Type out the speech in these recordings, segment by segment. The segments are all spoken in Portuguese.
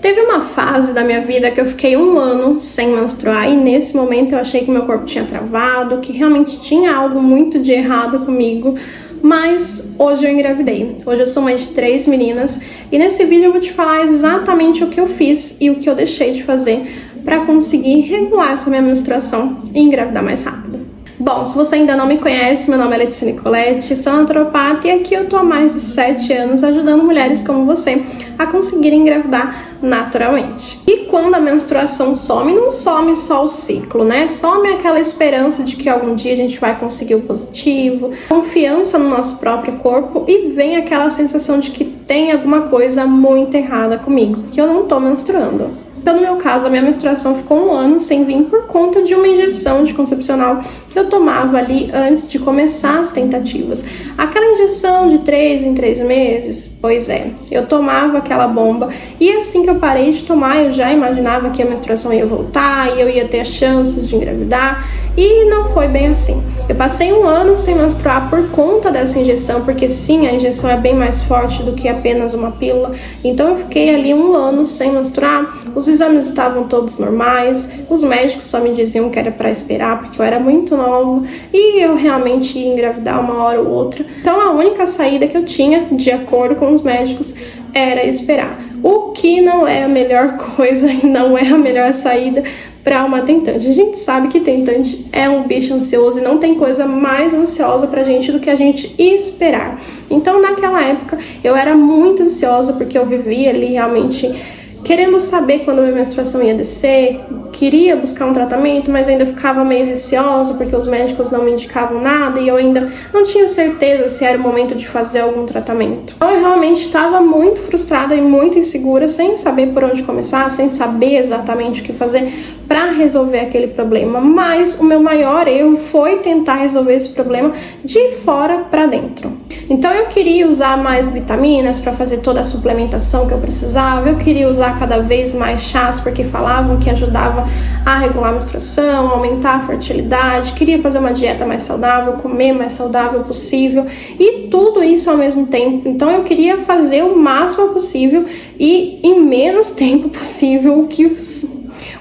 Teve uma fase da minha vida que eu fiquei 1 ano sem menstruar e nesse momento eu achei que meu corpo tinha travado, que realmente tinha algo muito de errado comigo, mas hoje eu engravidei. Hoje eu sou mãe de 3 meninas e nesse vídeo eu vou te falar exatamente o que eu fiz e o que eu deixei de fazer para conseguir regular essa minha menstruação e engravidar mais rápido. Bom, se você ainda não me conhece, meu nome é Letícia Nicoletti, sou naturopata e aqui eu tô há mais de 7 anos ajudando mulheres como você a conseguirem engravidar naturalmente. E quando a menstruação some, não some só o ciclo, né? Some aquela esperança de que algum dia a gente vai conseguir o positivo, confiança no nosso próprio corpo e vem aquela sensação de que tem alguma coisa muito errada comigo, que eu não tô menstruando. Então, no meu caso, a minha menstruação ficou 1 ano sem vir por conta de uma injeção anticoncepcional que eu tomava ali antes de começar as tentativas. Aquela injeção de 3 em 3 meses, pois é, eu tomava aquela bomba e assim que eu parei de tomar, eu já imaginava que a menstruação ia voltar e eu ia ter as chances de engravidar e não foi bem assim. Eu passei 1 ano sem menstruar por conta dessa injeção, porque sim, a injeção é bem mais forte do que apenas uma pílula, então eu fiquei ali 1 ano sem menstruar. Os exames estavam todos normais, os médicos só me diziam que era para esperar porque eu era muito nova e eu realmente ia engravidar uma hora ou outra. Então a única saída que eu tinha, de acordo com os médicos, era esperar. O que não é a melhor coisa e não é a melhor saída para uma tentante. A gente sabe que tentante é um bicho ansioso e não tem coisa mais ansiosa pra gente do que a gente esperar. Então naquela época eu era muito ansiosa porque eu vivia ali realmente querendo saber quando a minha menstruação ia descer, queria buscar um tratamento, mas ainda ficava meio receosa porque os médicos não me indicavam nada e eu ainda não tinha certeza se era o momento de fazer algum tratamento. Então eu realmente estava muito frustrada e muito insegura, sem saber por onde começar, sem saber exatamente o que fazer para resolver aquele problema. Mas o meu maior erro foi tentar resolver esse problema de fora para dentro. Então eu queria usar mais vitaminas para fazer toda a suplementação que eu precisava, eu queria usar cada vez mais chás porque falavam que ajudava a regular a menstruação, aumentar a fertilidade, queria fazer uma dieta mais saudável, comer mais saudável possível e tudo isso ao mesmo tempo. Então eu queria fazer o máximo possível e em menos tempo possível,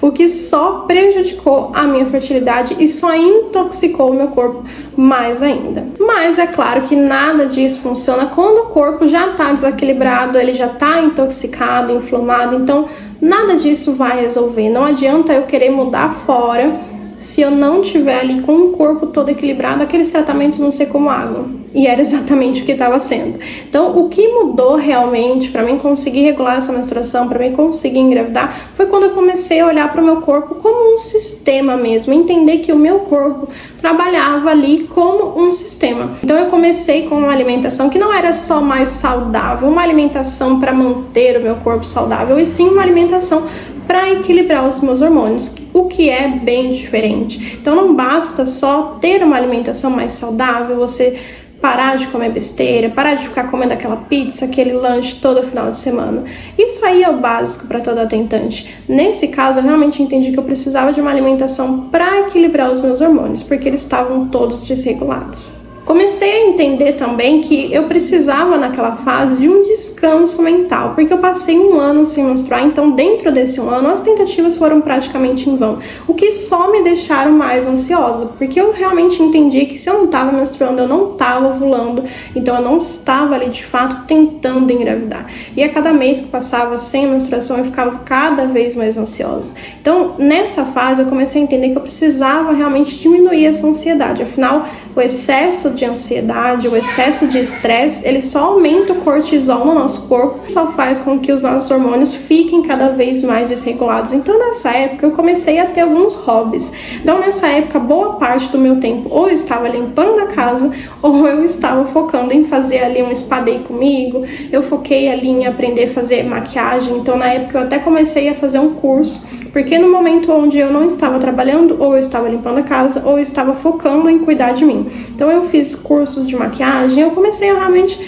o que só prejudicou a minha fertilidade e só intoxicou o meu corpo mais ainda. Mas é claro que nada disso funciona quando o corpo já está desequilibrado, ele já está intoxicado, inflamado, então nada disso vai resolver. Não adianta eu querer mudar fora se eu não tiver ali com o corpo todo equilibrado, aqueles tratamentos vão ser como água. E era exatamente o que estava sendo. Então, o que mudou realmente para mim conseguir regular essa menstruação, para mim conseguir engravidar, foi quando eu comecei a olhar para o meu corpo como um sistema mesmo, entender que o meu corpo trabalhava ali como um sistema. Então, eu comecei com uma alimentação que não era só mais saudável, uma alimentação para manter o meu corpo saudável, e sim uma alimentação para equilibrar os meus hormônios, o que é bem diferente. Então não basta só ter uma alimentação mais saudável, você parar de comer besteira, parar de ficar comendo aquela pizza, aquele lanche todo final de semana. Isso aí é o básico para toda tentante. Nesse caso, eu realmente entendi que eu precisava de uma alimentação para equilibrar os meus hormônios, porque eles estavam todos desregulados. Comecei a entender também que eu precisava naquela fase de um descanso mental, porque eu passei 1 ano sem menstruar, então dentro desse 1 ano as tentativas foram praticamente em vão, o que só me deixaram mais ansiosa, porque eu realmente entendi que se eu não estava menstruando, eu não estava ovulando, então eu não estava ali de fato tentando engravidar. E a cada mês que passava sem menstruação eu ficava cada vez mais ansiosa. Então nessa fase eu comecei a entender que eu precisava realmente diminuir essa ansiedade, afinal o excesso de ansiedade, o excesso de estresse, ele só aumenta o cortisol no nosso corpo, só faz com que os nossos hormônios fiquem cada vez mais desregulados. Então nessa época eu comecei a ter alguns hobbies. Então nessa época boa parte do meu tempo ou eu estava limpando a casa ou eu estava focando em fazer ali um spa day comigo, eu foquei ali em aprender a fazer maquiagem. Então na época eu até comecei a fazer um curso, porque no momento onde eu não estava trabalhando, ou eu estava limpando a casa, ou eu estava focando em cuidar de mim. Então eu fiz cursos de maquiagem, eu comecei a realmente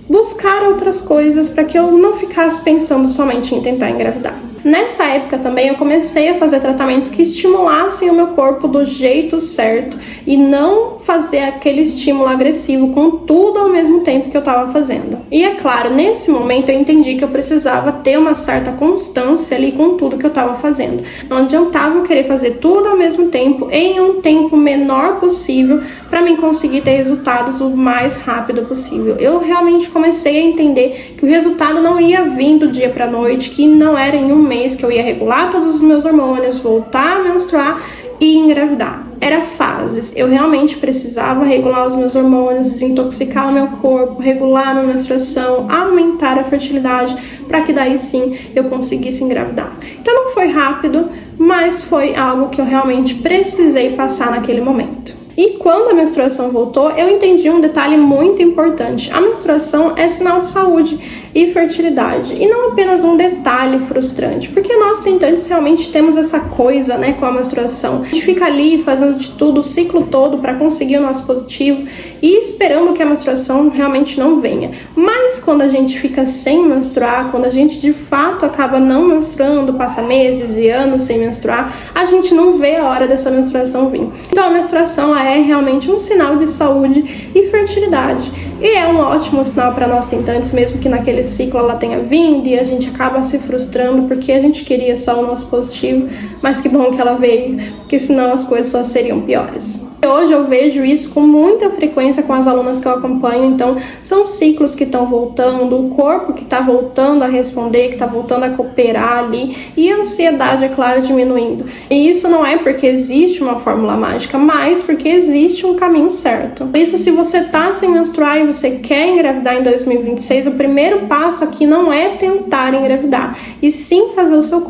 buscar outras coisas para que eu não ficasse pensando somente em tentar engravidar. Nessa época também eu comecei a fazer tratamentos que estimulassem o meu corpo do jeito certo e não fazer aquele estímulo agressivo com tudo ao mesmo tempo que eu estava fazendo. E é claro, nesse momento eu entendi que eu precisava ter uma certa constância ali com tudo que eu estava fazendo. Não adiantava eu querer fazer tudo ao mesmo tempo em um tempo menor possível para mim conseguir ter resultados o mais rápido possível. Eu realmente comecei a entender que o resultado não ia vir do dia para a noite, que não era em um mês que eu ia regular todos os meus hormônios, voltar a menstruar e engravidar. Era fases. Eu realmente precisava regular os meus hormônios, desintoxicar o meu corpo, regular a minha menstruação, aumentar a fertilidade, para que daí sim eu conseguisse engravidar. Então não foi rápido, mas foi algo que eu realmente precisei passar naquele momento. E quando a menstruação voltou, eu entendi um detalhe muito importante. A menstruação é sinal de saúde e fertilidade, e não apenas um detalhe frustrante, porque nós tentantes realmente temos essa coisa, né, com a menstruação. A gente fica ali fazendo de tudo, o ciclo todo, para conseguir o nosso positivo e esperando que a menstruação realmente não venha. Mas quando a gente fica sem menstruar, quando a gente de fato acaba não menstruando, passa meses e anos sem menstruar, a gente não vê a hora dessa menstruação vir. Então a menstruação é realmente um sinal de saúde e fertilidade. E é um ótimo sinal para nós tentantes, mesmo que naquele ciclo ela tenha vindo e a gente acaba se frustrando porque a gente queria só o nosso positivo, mas que bom que ela veio, porque senão as coisas só seriam piores. Hoje eu vejo isso com muita frequência com as alunas que eu acompanho, então são ciclos que estão voltando, o corpo que está voltando a responder, que está voltando a cooperar ali, e a ansiedade, é claro, diminuindo. E isso não é porque existe uma fórmula mágica, mas porque existe um caminho certo. Por isso, se você está sem menstruar e você quer engravidar em 2026, o primeiro passo aqui não é tentar engravidar, e sim fazer o seu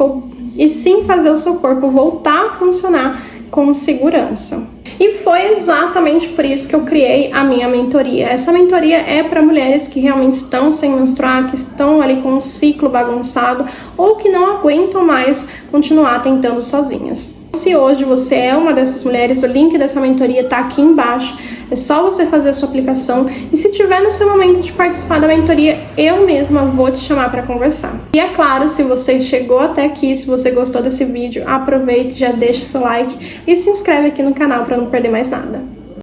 corpo voltar a funcionar com segurança. E foi exatamente por isso que eu criei a minha mentoria. Essa mentoria é para mulheres que realmente estão sem menstruar, que estão ali com um ciclo bagunçado ou que não aguentam mais continuar tentando sozinhas. Se hoje você é uma dessas mulheres, o link dessa mentoria está aqui embaixo. É só você fazer a sua aplicação e se tiver no seu momento de participar da mentoria, eu mesma vou te chamar para conversar. E é claro, se você chegou até aqui, se você gostou desse vídeo, aproveite, já deixa o seu like e se inscreve aqui no canal para não perder mais nada.